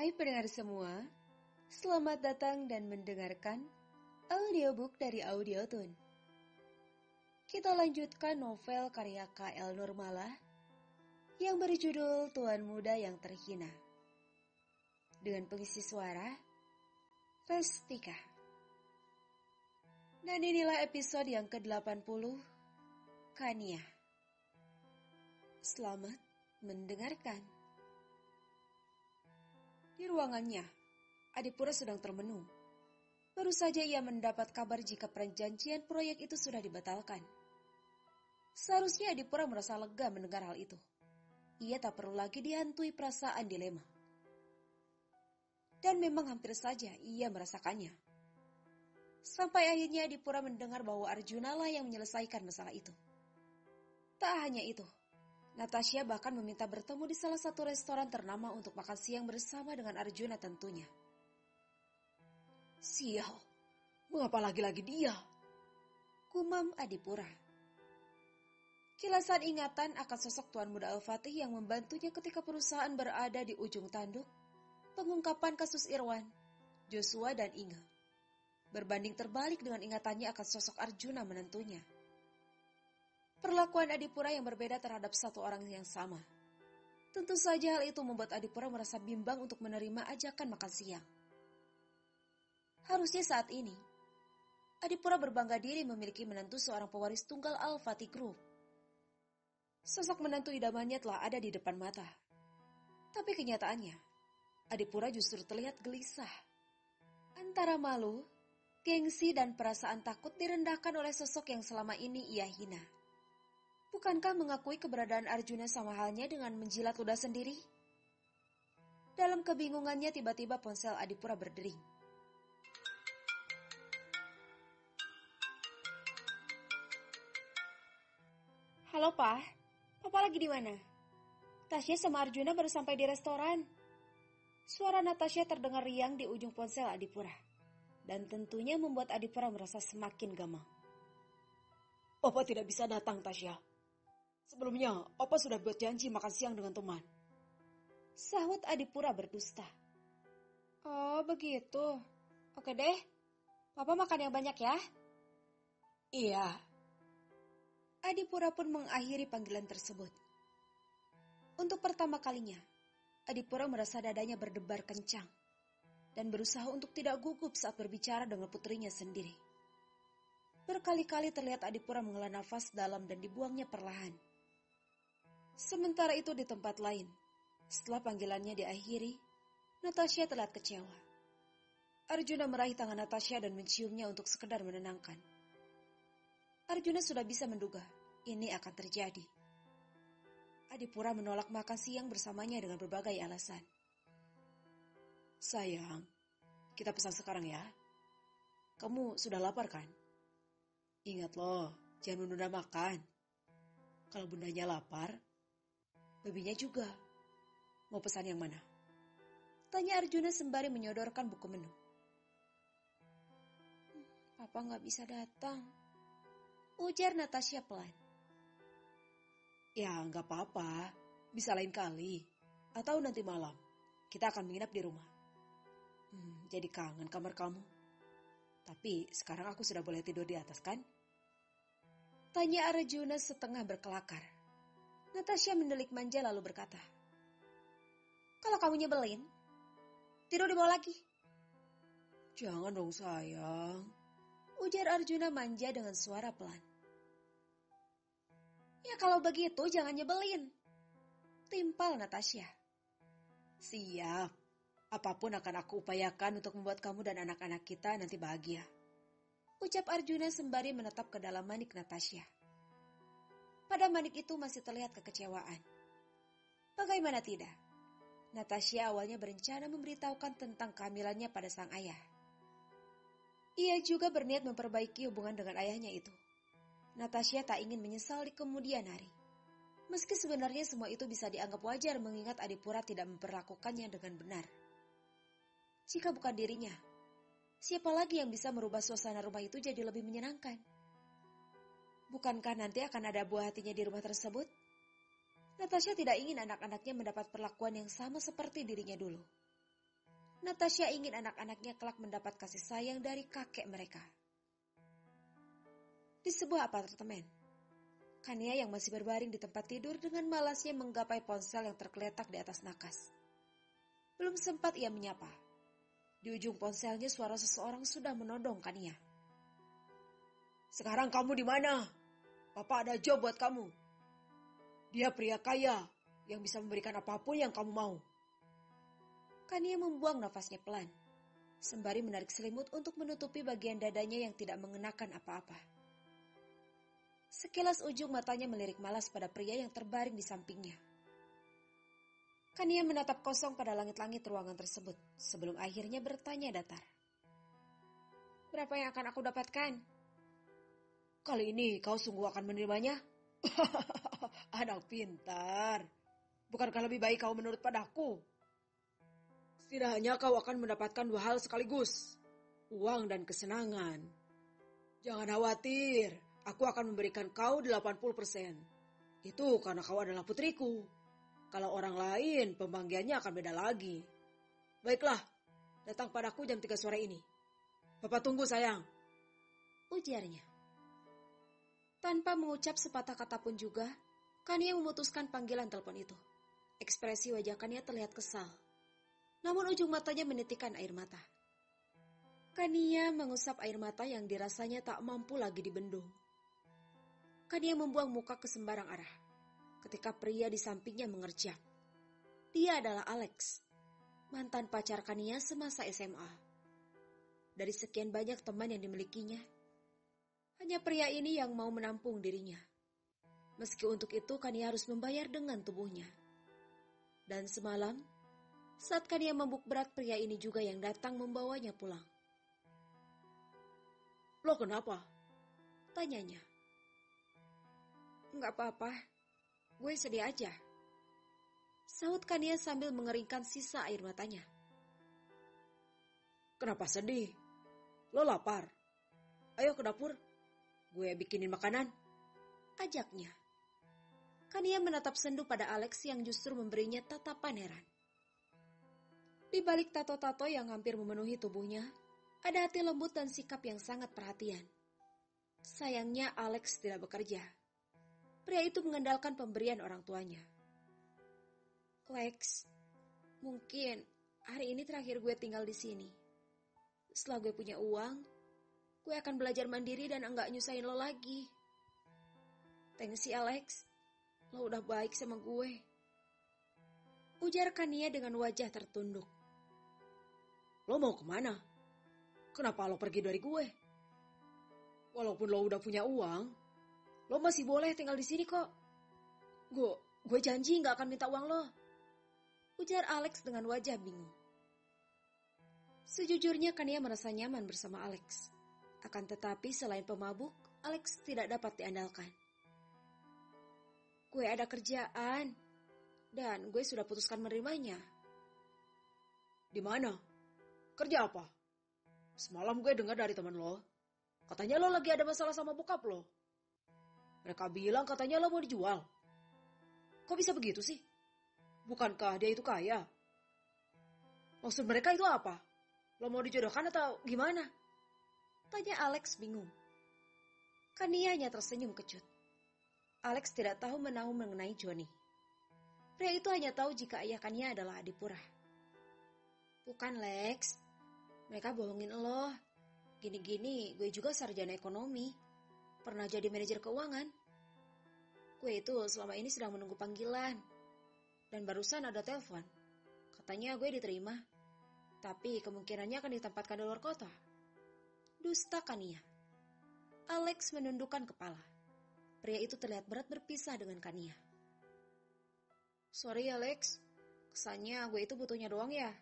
Hai pendengar semua, selamat datang dan mendengarkan audiobook dari Audiotune. Kita lanjutkan novel karya K.L. Nurmalah yang berjudul Tuan Muda yang Terhina. Dengan pengisi suara, Restika. Dan inilah episode yang ke-80, Kania. Selamat mendengarkan. Di ruangannya, Adipura sedang termenung. Baru saja ia mendapat kabar jika perjanjian proyek itu sudah dibatalkan. Seharusnya Adipura merasa lega mendengar hal itu. Ia tak perlu lagi dihantui perasaan dilema. Dan memang hampir saja ia merasakannya. Sampai akhirnya Adipura mendengar bahwa Arjuna lah yang menyelesaikan masalah itu. Tak hanya itu, Natasha bahkan meminta bertemu di salah satu restoran ternama untuk makan siang bersama dengan Arjuna tentunya. Sial, mengapa lagi-lagi dia? Gumam Adipura. Kilasan ingatan akan sosok Tuan Muda Al-Fatih yang membantunya ketika perusahaan berada di ujung tanduk pengungkapan kasus Irwan, Joshua dan Inga. Berbanding terbalik dengan ingatannya akan sosok Arjuna menentunya. Perlakuan Adipura yang berbeda terhadap satu orang yang sama. Tentu saja hal itu membuat Adipura merasa bimbang untuk menerima ajakan makan siang. Harusnya saat ini, Adipura berbangga diri memiliki menantu seorang pewaris tunggal Al-Fatih Group. Sosok menantu idamannya telah ada di depan mata. Tapi kenyataannya, Adipura justru terlihat gelisah. Antara malu, gengsi dan perasaan takut direndahkan oleh sosok yang selama ini ia hina. Bukankah mengakui keberadaan Arjuna sama halnya dengan menjilat ludah sendiri? Dalam kebingungannya tiba-tiba ponsel Adipura berdering. Halo Pak, Papa lagi di mana? Tasya sama Arjuna baru sampai di restoran. Suara Natasha terdengar riang di ujung ponsel Adipura. Dan tentunya membuat Adipura merasa semakin gamang. Papa tidak bisa datang, Tasya. Sebelumnya, Papa sudah buat janji makan siang dengan teman. Sahut Adipura berdusta. Oh begitu. Oke deh, Papa makan yang banyak ya. Iya. Adipura pun mengakhiri panggilan tersebut. Untuk pertama kalinya, Adipura merasa dadanya berdebar kencang dan berusaha untuk tidak gugup saat berbicara dengan putrinya sendiri. Berkali-kali terlihat Adipura menghela nafas dalam dan dibuangnya perlahan. Sementara itu di tempat lain, setelah panggilannya diakhiri, Natasha terlihat kecewa. Arjuna meraih tangan Natasha dan menciumnya untuk sekedar menenangkan. Arjuna sudah bisa menduga ini akan terjadi. Adipura menolak makan siang bersamanya dengan berbagai alasan. Sayang, kita pesan sekarang ya. Kamu sudah lapar kan? Ingat loh, jangan menunda makan. Kalau bundanya lapar, babinya juga. Mau pesan yang mana? Tanya Arjuna sembari menyodorkan buku menu. Papa gak bisa datang, ujar Natasha pelan. Ya gak apa-apa, bisa lain kali. Atau nanti malam, kita akan menginap di rumah. Jadi kangen kamar kamu. Tapi sekarang aku sudah boleh tidur di atas kan? Tanya Arjuna setengah berkelakar. Natasha mendelik manja lalu berkata, kalau kamu nyebelin, tidur di bawah lagi. Jangan dong sayang, ujar Arjuna manja dengan suara pelan. Ya kalau begitu jangan nyebelin, timpal Natasha. Siap, apapun akan aku upayakan untuk membuat kamu dan anak-anak kita nanti bahagia. Ucap Arjuna sembari menatap ke dalam manik Natasha. Pada manik itu masih terlihat kekecewaan. Bagaimana tidak? Natasha awalnya berencana memberitahukan tentang kehamilannya pada sang ayah. Ia juga berniat memperbaiki hubungan dengan ayahnya itu. Natasha tak ingin menyesal di kemudian hari. Meski sebenarnya semua itu bisa dianggap wajar mengingat Adipura tidak memperlakukannya dengan benar. Jika bukan dirinya, siapa lagi yang bisa merubah suasana rumah itu jadi lebih menyenangkan? Bukankah nanti akan ada buah hatinya di rumah tersebut? Natasha tidak ingin anak-anaknya mendapat perlakuan yang sama seperti dirinya dulu. Natasha ingin anak-anaknya kelak mendapat kasih sayang dari kakek mereka. Di sebuah apartemen, Kania yang masih berbaring di tempat tidur dengan malasnya menggapai ponsel yang tergeletak di atas nakas. Belum sempat ia menyapa. Di ujung ponselnya suara seseorang sudah menodong Kania. Sekarang kamu di mana? Papa ada job buat kamu. Dia pria kaya yang bisa memberikan apapun yang kamu mau. Kania membuang nafasnya pelan, sembari menarik selimut untuk menutupi bagian dadanya yang tidak mengenakan apa-apa. Sekilas ujung matanya melirik malas pada pria yang terbaring di sampingnya. Kania menatap kosong pada langit-langit ruangan tersebut sebelum akhirnya bertanya datar. Berapa yang akan aku dapatkan? Kali ini kau sungguh akan menerimanya? Anak pintar. Bukankah lebih baik kau menurut padaku? Setidaknya kau akan mendapatkan 2 hal sekaligus. Uang dan kesenangan. Jangan khawatir, aku akan memberikan kau 80%. Itu karena kau adalah putriku. Kalau orang lain, pembanggiannya akan beda lagi. Baiklah, datang padaku jam 3 sore ini. Bapak tunggu sayang, ujarnya. Tanpa mengucap sepatah kata pun juga, Kania memutuskan panggilan telepon itu. Ekspresi wajah Kania terlihat kesal. Namun ujung matanya menitikkan air mata. Kania mengusap air mata yang dirasanya tak mampu lagi dibendung. Kania membuang muka ke sembarang arah. Ketika pria di sampingnya mengerjap. Dia adalah Alex, mantan pacar Kania semasa SMA. Dari sekian banyak teman yang dimilikinya, hanya pria ini yang mau menampung dirinya. Meski untuk itu Kania harus membayar dengan tubuhnya. Dan semalam, saat Kania mabuk berat, pria ini juga yang datang membawanya pulang. Lo kenapa? Tanyanya. Enggak apa-apa, gue sedih aja. Sahut Kania sambil mengeringkan sisa air matanya. Kenapa sedih? Lo lapar? Ayo ke dapur. Gue bikinin makanan. Ajaknya. Kania menatap sendu pada Alex yang justru memberinya tatapan heran. Di balik tato-tato yang hampir memenuhi tubuhnya, ada hati lembut dan sikap yang sangat perhatian. Sayangnya Alex tidak bekerja. Pria itu mengandalkan pemberian orang tuanya. Lex, mungkin hari ini terakhir gue tinggal di sini. Setelah gue punya uang, gue akan belajar mandiri dan enggak nyusahin lo lagi. Thanks ya Alex, lo udah baik sama gue. Ujar Kania dengan wajah tertunduk. Lo mau kemana? Kenapa lo pergi dari gue? Walaupun lo udah punya uang, lo masih boleh tinggal di sini kok. Gue janji gak akan minta uang lo. Ujar Alex dengan wajah bingung. Sejujurnya Kania merasa nyaman bersama Alex. Akan tetapi selain pemabuk, Alex tidak dapat diandalkan. Gue ada kerjaan, dan gue sudah putuskan menerimanya. Di mana? Kerja apa? Semalam gue dengar dari teman lo. Katanya lo lagi ada masalah sama bokap lo. Mereka bilang katanya lo mau dijual. Kok bisa begitu sih? Bukankah dia itu kaya? Maksud mereka itu apa? Lo mau dijodohkan atau gimana? Tanya Alex bingung. Kania hanya tersenyum kecut. Alex tidak tahu menahu mengenai Johnny. Pria itu hanya tahu jika ayah Kania adalah Adipura. Bukan Lex, mereka bohongin lo. Gini-gini gue juga sarjana ekonomi. Pernah jadi manajer keuangan. Gue itu selama ini sedang menunggu panggilan. Dan barusan ada telepon. Katanya gue diterima. Tapi kemungkinannya akan ditempatkan di luar kota. Dusta Kania. Alex menundukkan kepala. Pria itu terlihat berat berpisah dengan Kania. Sorry ya Lex, kesannya gue itu butuhnya doang ya.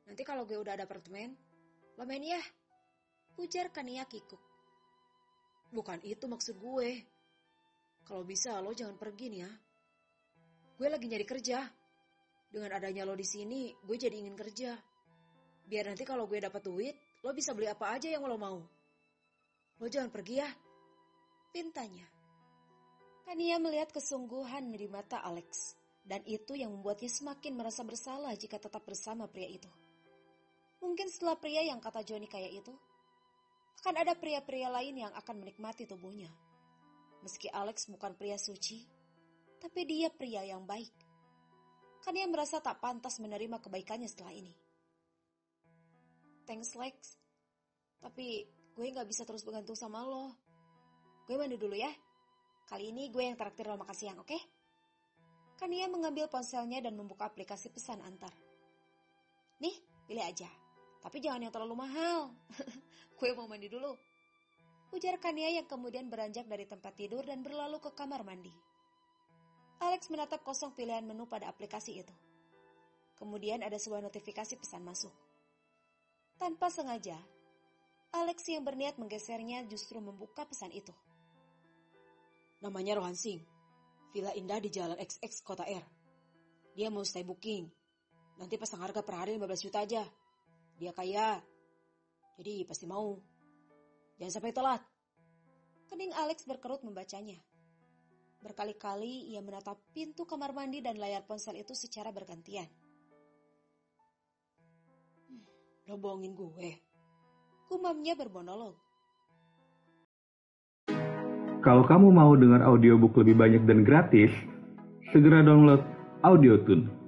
Nanti kalau gue udah ada apartemen, lo main ya. Ujar Kania kikuk. Bukan itu maksud gue. Kalau bisa lo jangan pergi nih ya. Gue lagi nyari kerja. Dengan adanya lo di sini, gue jadi ingin kerja. Biar nanti kalau gue dapat duit, lo bisa beli apa aja yang lo mau. Lo jangan pergi ya. Pintanya. Kania melihat kesungguhan di mata Alex. Dan itu yang membuatnya semakin merasa bersalah jika tetap bersama pria itu. Mungkin setelah pria yang kata Joni kayak itu, akan ada pria-pria lain yang akan menikmati tubuhnya. Meski Alex bukan pria suci, tapi dia pria yang baik. Kan ia merasa tak pantas menerima kebaikannya setelah ini. Thanks Lex, tapi gue gak bisa terus bergantung sama lo. Gue mandi dulu ya. Kali ini gue yang traktir lo makan siang, oke? Kan ia mengambil ponselnya dan membuka aplikasi pesan antar. Nih, pilih aja. Tapi jangan yang terlalu mahal. Gue mau mandi dulu. Ujar Kania yang kemudian beranjak dari tempat tidur dan berlalu ke kamar mandi. Alex menatap kosong pilihan menu pada aplikasi itu. Kemudian ada sebuah notifikasi pesan masuk. Tanpa sengaja, Alex yang berniat menggesernya justru membuka pesan itu. Namanya Rohan Singh. Villa indah di Jalan XX Kota R. Dia mau stay booking. Nanti pasang harga per hari 15 juta aja. Dia kaya. Jadi pasti mau. Jangan sampai telat. Kening Alex berkerut membacanya. Berkali-kali ia menatap pintu kamar mandi dan layar ponsel itu secara bergantian. Lo bohongin gue. Gumamnya bermonolog. Kalau kamu mau dengar audiobook lebih banyak dan gratis, segera download Audiotune.